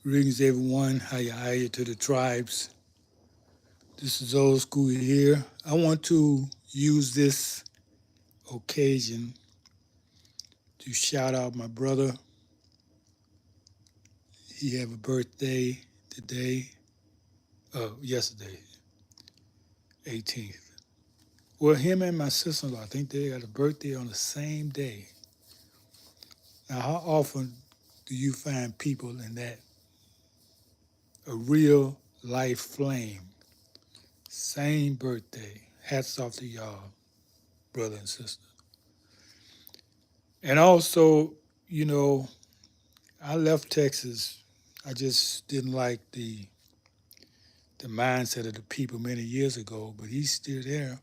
Greetings, everyone. How you to the tribes? This is old school here. I want to use this occasion to shout out my brother. He have a birthday today, yesterday, 18th. Well, him and my sister-in-law, I think they got a birthday on the same day. Now, how often do you find people in that a real life flame, same birthday? Hats off to y'all, brother and sister. And also, you know, I left Texas. I just didn't like the mindset of the people many years ago, but he's still there.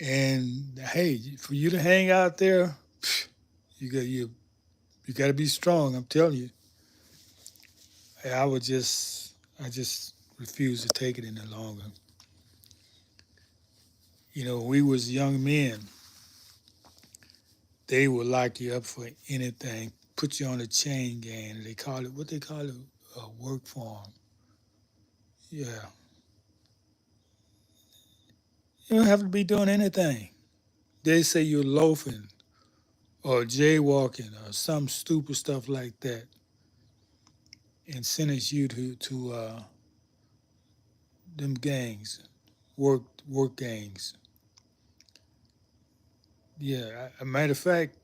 And hey, for you to hang out there, you got to be strong. I'm telling you. I just refuse to take it any longer. You know, we was young men. They would lock you up for anything, put you on a chain gang. They call it what they call it, work farm. Yeah, you don't have to be doing anything. They say you're loafing or jaywalking or some stupid stuff like that, and sentence you to them gangs, work gangs. Yeah, a matter of fact,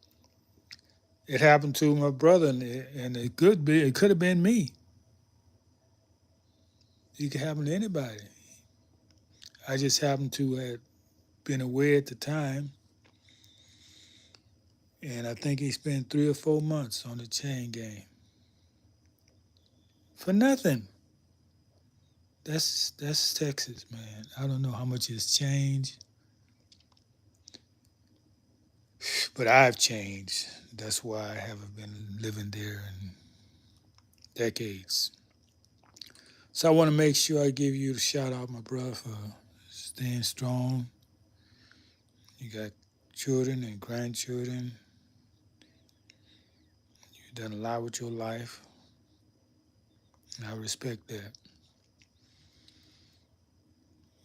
it happened to my brother, and it could have been me. It could happen to anybody. I just happened to have been aware at the time, and I think he spent 3 or 4 months on the chain gang for nothing. That's Texas, man. I don't know how much it's changed, but I've changed. That's why I haven't been living there in decades. So I want to make sure I give you the shout out, my brother, for staying strong. You got children and grandchildren. You've done a lot with your life, and I respect that.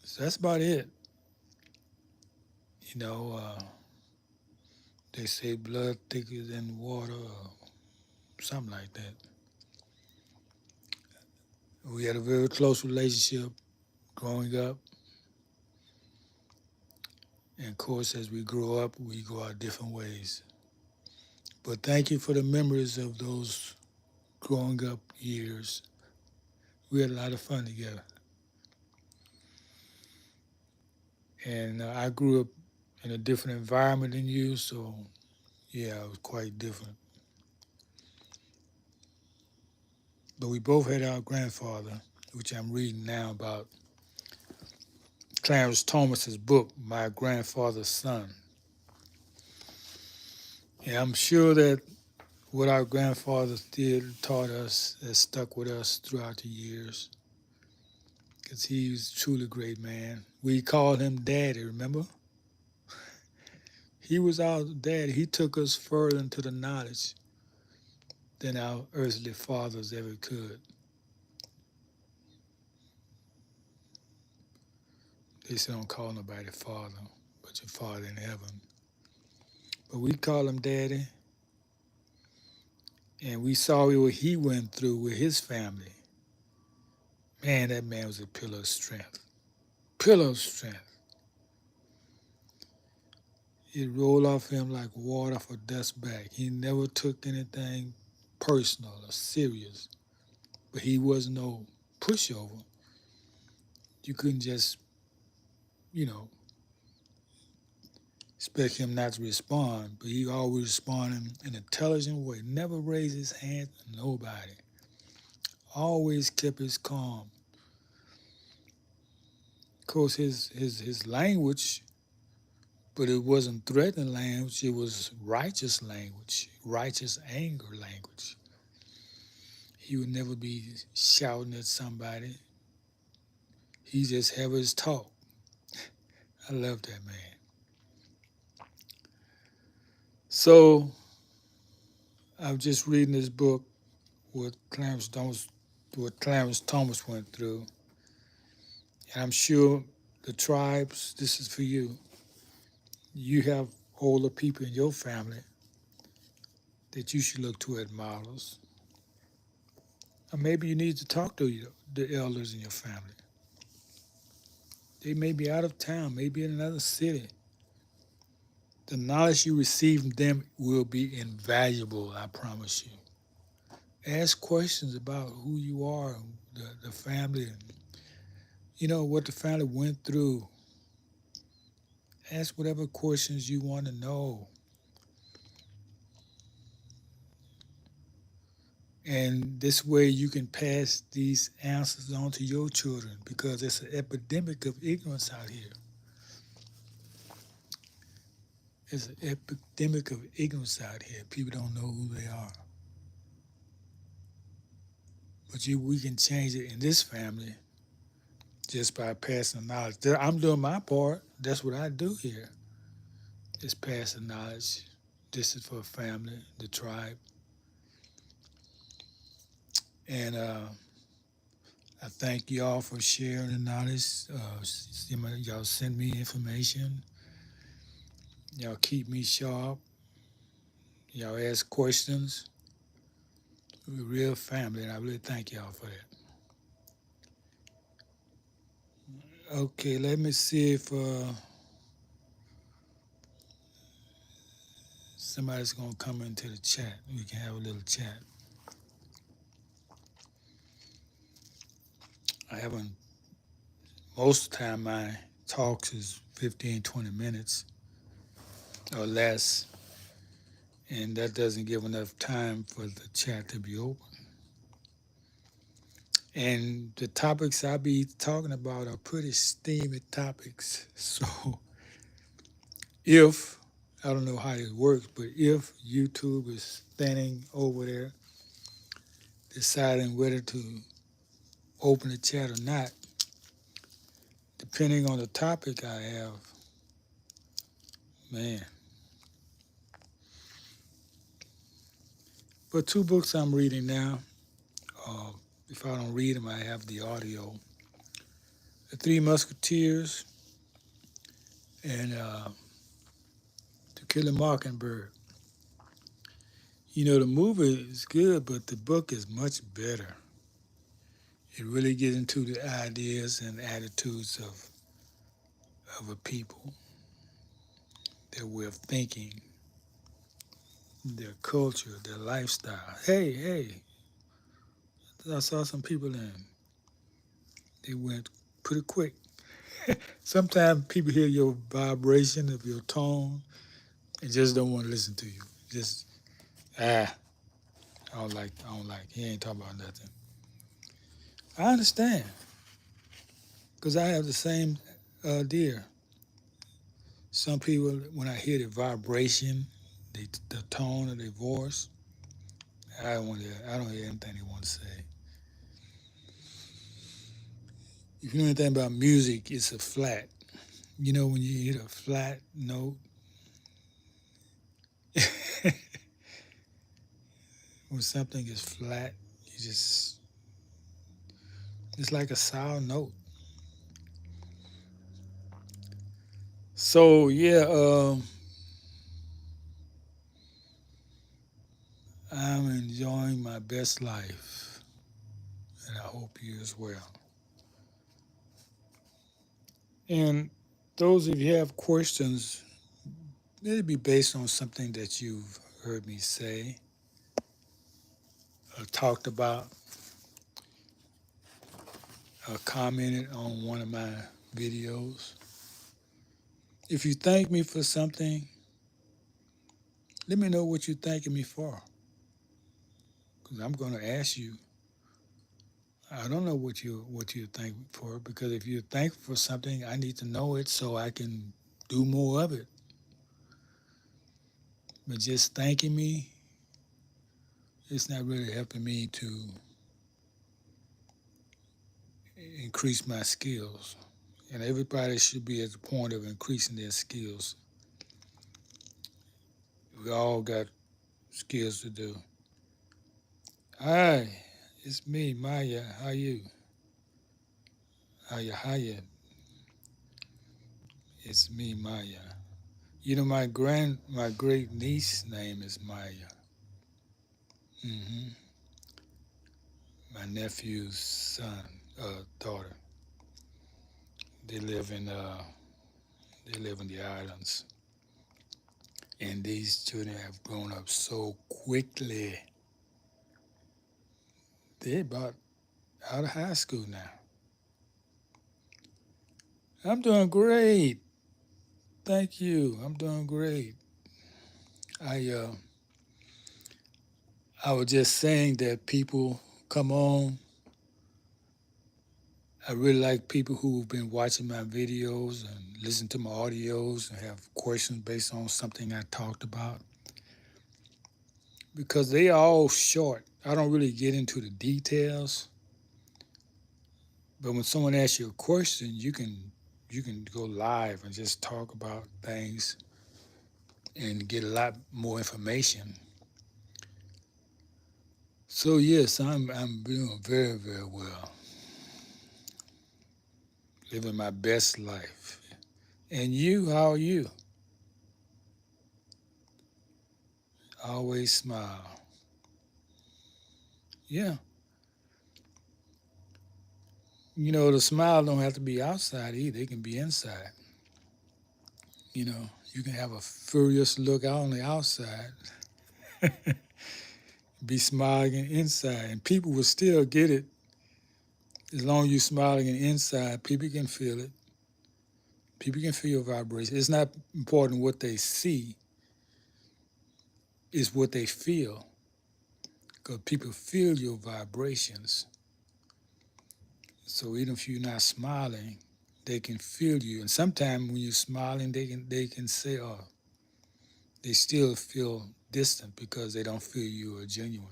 So that's about it. You know, they say blood thicker than water, or something like that. We had a very close relationship growing up. And of course, as we grow up, we go our different ways. But thank you for the memories of those growing up years. We had a lot of fun together. And I grew up in a different environment than you, so yeah, it was quite different. But we both had our grandfather, which I'm reading now about Clarence Thomas's book, My Grandfather's Son. And I'm sure that what our grandfathers did taught us has stuck with us throughout the years because he was a truly great man. We called him Daddy, remember? He was our daddy. He took us further into the knowledge than our earthly fathers ever could. They say don't call nobody father, but your father in heaven. But we call him Daddy, and we saw what he went through with his family. Man, that man was a pillar of strength. Pillar of strength. It rolled off him like water for dust back. He never took anything personal or serious, but he was no pushover. You couldn't just, you know, expect him not to respond, but he always responded in an intelligent way. Never raised his hand to nobody. Always kept his calm. Of course, his language, but it wasn't threatening language. It was righteous language, righteous anger language. He would never be shouting at somebody. He just have his talk. I love that man. So I'm just reading this book, what Clarence Thomas went through. And I'm sure the tribes, this is for you. You have older people in your family that you should look to as models. Or maybe you need to talk to the elders in your family. They may be out of town, maybe in another city. The knowledge you receive from them will be invaluable, I promise you. Ask questions about who you are, the family, what the family went through. Ask whatever questions you want to know. And this way you can pass these answers on to your children because it's an epidemic of ignorance out here. It's an epidemic of ignorance out here. People don't know who they are. But we can change it in this family just by passing knowledge. I'm doing my part. That's what I do here. Just pass the knowledge. This is for family, the tribe. And I thank y'all for sharing the knowledge. Y'all send me information. Y'all keep me sharp. Y'all ask questions. We're a real family, and I really thank y'all for that. Okay, let me see if somebody's going to come into the chat. We can have a little chat. I haven't, most of the time my talks is 15, 20 minutes or less, and that doesn't give enough time for the chat to be open. And the topics I be talking about are pretty steamy topics. So if, I don't know how it works, but if YouTube is standing over there deciding whether to open the chat or not, depending on the topic I have, man. But two books I'm reading now. Uh, if I don't read them, I have the audio. The Three Musketeers and To Kill a Mockingbird. The movie is good, but the book is much better. It really gets into the ideas and attitudes of a people, their way of thinking, their culture, their lifestyle. Hey, I saw some people in. They went pretty quick. Sometimes people hear your vibration of your tone and just don't want to listen to you. Just I don't like. He ain't talking about nothing. I understand because I have the same idea. Some people, when I hear the vibration, the tone of their voice, I don't hear anything they want to say. If you know anything about music, it's a flat. When you hit a flat note, when something is flat, it's like a sour note. So yeah, I'm enjoying my best life, and I hope you as well. And those of you who have questions, it'll be based on something that you've heard me say or talked about or commented on one of my videos. If you thank me for something, let me know what you're thanking me for. Because I'm going to ask you. I don't know what you thank for because if you're thankful for something, I need to know it so I can do more of it. But just thanking me, it's not really helping me to increase my skills. And everybody should be at the point of increasing their skills. We all got skills to do. Hi, it's me, Maya. How you? Hiya. It's me, Maya. My great niece name is Maya. Hmm. My nephew's daughter. They live in uh, they live in the islands, and these children have grown up so quickly. They're about out of high school now. I'm doing great. Thank you. I'm doing great. I uh, I was just saying that people come on. I really like people who've been watching my videos and listen to my audios and have questions based on something I talked about because they are all short. I don't really get into the details, but when someone asks you a question, you can go live and just talk about things and get a lot more information. So yes, I'm doing very very well, living my best life. And you, how are you? Always smile. Yeah, the smile don't have to be outside either. It can be inside. You can have a furious look out on the outside, be smiling inside, and people will still get it as long as you're smiling inside. People can feel it. People can feel your vibration. It's not important what they see; it's what they feel, because people feel your vibrations. So even if you're not smiling, they can feel you. And sometimes when you're smiling, they can say, "Oh, they still feel distant because they don't feel you are genuine."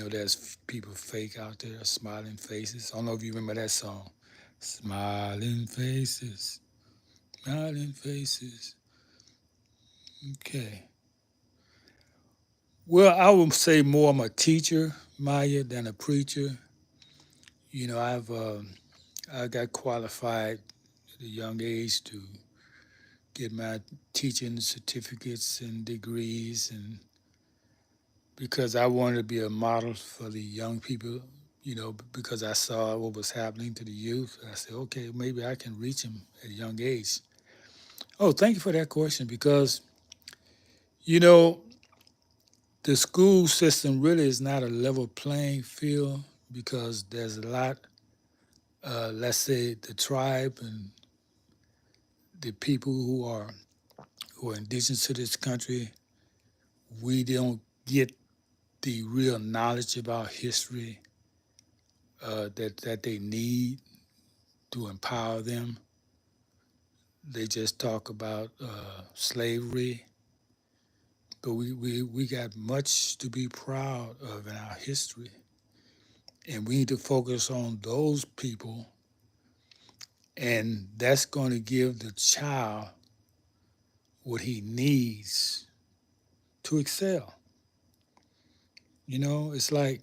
There's people fake out there, smiling faces. I don't know if you remember that song, "Smiling Faces, Smiling Faces." Okay. Well, I would say more I'm a teacher, Maya, than a preacher. I got qualified at a young age to get my teaching certificates and degrees, and because I wanted to be a model for the young people, because I saw what was happening to the youth. I said, okay, maybe I can reach them at a young age. Oh, thank you for that question because, you know, the school system really is not a level playing field because there's a lot, let's say, the tribe and the people who are indigenous to this country, we don't get the real knowledge about history that they need to empower them. They just talk about slavery, but we got much to be proud of in our history. And we need to focus on those people, and that's going to give the child what he needs to excel. It's like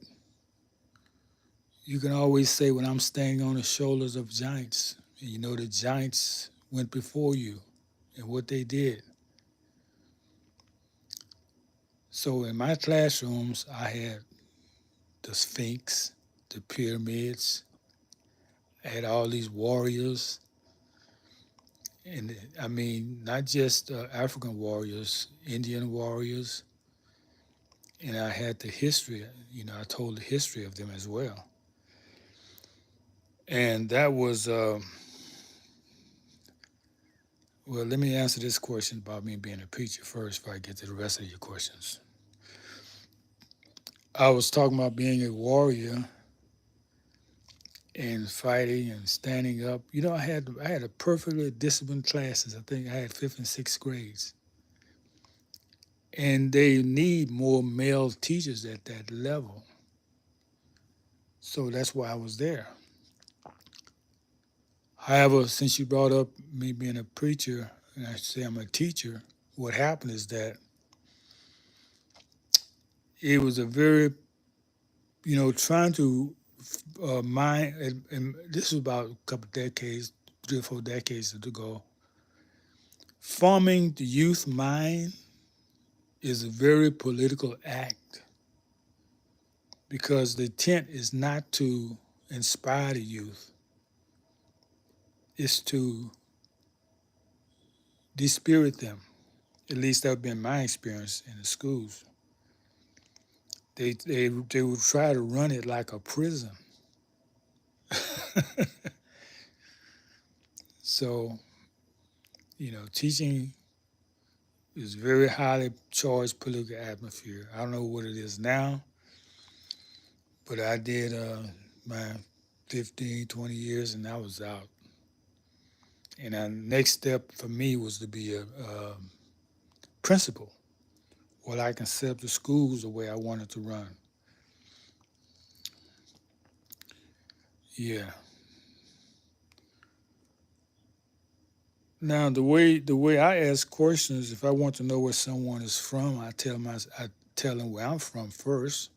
you can always say, when I'm standing on the shoulders of giants, and the giants went before you and what they did. So in my classrooms, I had the Sphinx, the pyramids. I had all these warriors, and I mean, not just African warriors, Indian warriors, and I had the history. I told the history of them as well. And that was, well, let me answer this question about me being a preacher first before I get to the rest of your questions. I was talking about being a warrior and fighting and standing up. I had a perfectly disciplined classes. I think I had fifth and sixth grades, and they need more male teachers at that level. So that's why I was there. However, since you brought up me being a preacher, and I say I'm a teacher, what happened is that it was a very trying to mind, and this was about a couple decades, 3 or 4 decades ago. Forming the youth mind is a very political act because the intent is not to inspire the youth, it's to dispirit them. At least that's been my experience in the schools. They would try to run it like a prison. So, teaching is very highly charged political atmosphere. I don't know what it is now, but I did my 15, 20 years and I was out. And the next step for me was to be a principal. Well, I can set up the schools the way I wanted to run. Yeah. Now the way I ask questions, if I want to know where someone is from, I tell them where I'm from first,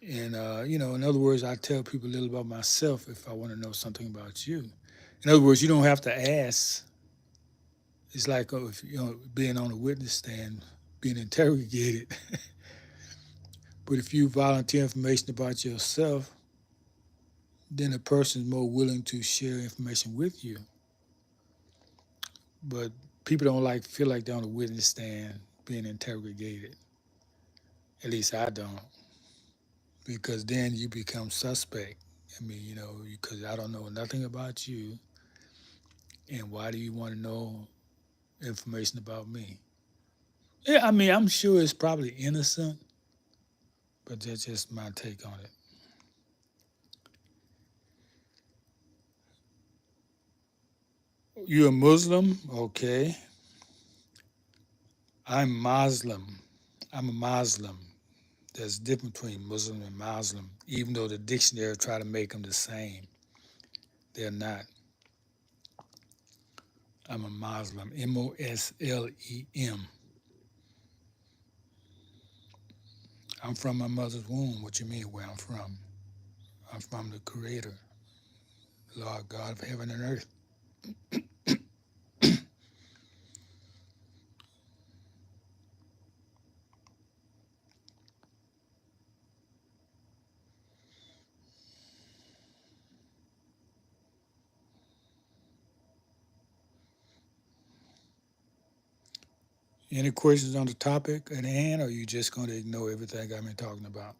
and in other words, I tell people a little about myself if I want to know something about you. In other words, you don't have to ask. It's like if, being on a witness stand, being interrogated. But if you volunteer information about yourself, then the person is more willing to share information with you. But people don't feel like they're on a witness stand being interrogated. At least I don't, because then you become suspect. I mean, because I don't know nothing about you, and why do you want to know information about me? Yeah, I mean, I'm sure it's probably innocent, but that's just my take on it. You're a Muslim? Okay. I'm Muslim. I'm a Muslim. There's a difference between Muslim and Muslim, even though the dictionary try to make them the same. They're not. I'm a Muslim. Moslem. I'm from my mother's womb. What you mean where I'm from? I'm from the Creator, Lord God of heaven and earth. Any questions on the topic at hand, or are you just going to ignore everything I've been talking about?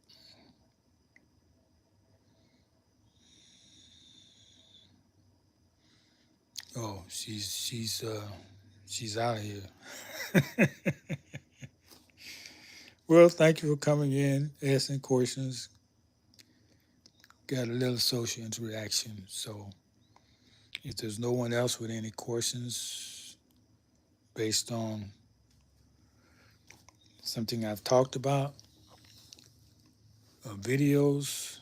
Oh, she's out of here. Well, thank you for coming in, asking questions. Got a little social interaction. So, if there's no one else with any questions based on something I've talked about, videos,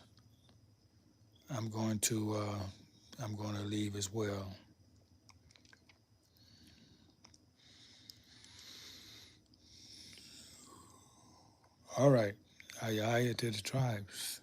I'm going to leave as well. All right. Aye, aye to the tribes.